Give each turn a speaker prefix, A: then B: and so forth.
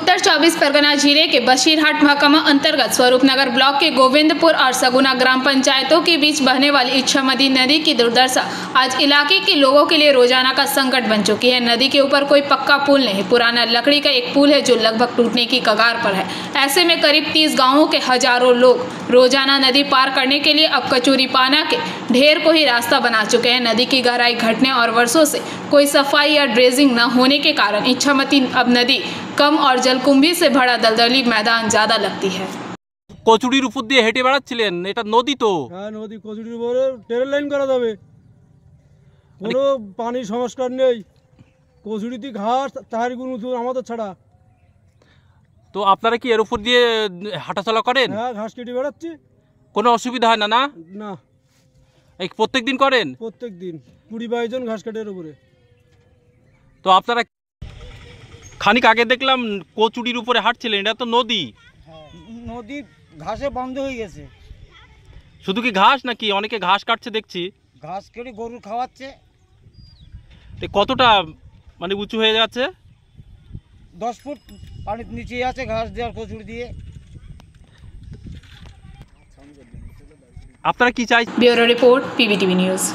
A: उत्तर 24 परगना जिले के बशीरहाट महकमा अंतर्गत स्वरूपनगर ब्लॉक के गोविंदपुर और सगुना ग्राम पंचायतों के बीच बहने वाली इच्छामती नदी की दुर्दशा आज इलाके के लोगों के लिए रोजाना का संकट बन चुकी है। नदी के ऊपर कोई पक्का पुल नहीं, पुराना लकड़ी का एक पुल है जो लगभग टूटने की कगार पर है। ऐसे में करीब 30 गाँवों के हजारों लोग रोजाना नदी पार करने के लिए अब कचूरीपाना के ढेर को ही रास्ता बना चुके हैं। नदी की गहराई घटने और वर्षों से कोई सफाई या ड्रेजिंग न होने के कारण इच्छामती अब नदी कम और जलकुंभी से भरा दलदली मैदान ज्यादा लगती है।
B: কচুরির উপর দিয়ে হেঁটে বেড়াচ্ছিলেন, এটা নদী তো?
C: হ্যাঁ নদী, কচুরির উপরে ট্রেন লাইন করা যাবে, কোনো পানি সংস্কার নেই, কচুরিতে ঘাস তার গুণ আমাদের ছাড়া।
B: তো আপনারা কি এর উপর দিয়ে হাঁটাচলা করেন?
C: হ্যাঁ ঘাস কেটে বেড়াচ্ছি,
B: কোনো অসুবিধা হয় না? না
C: না,
B: এই প্রত্যেক দিন করেন?
C: প্রত্যেক দিন 20-22 জন ঘাস কাটার উপরে।
B: তো আপনারা খানিক আগে দেখলাম কচুরির উপরে হাঁটছিলেন, এটা তো নদী।
D: নদী ঘাসে বন্ধ হয়ে গেছে।
B: শুধু কি ঘাস নাকি অনেকে ঘাস কাটছে দেখছি?
D: ঘাস কেটে গরু খাওয়াচ্ছে।
B: কতটা মানে উঁচু হয়ে যাচ্ছে?
D: 10 ফুট পানির নিচে আছে ঘাস দেওয়ার কচুরি দিয়ে।
B: আপনারা কি চাই?
A: Bureau report, PBTV news.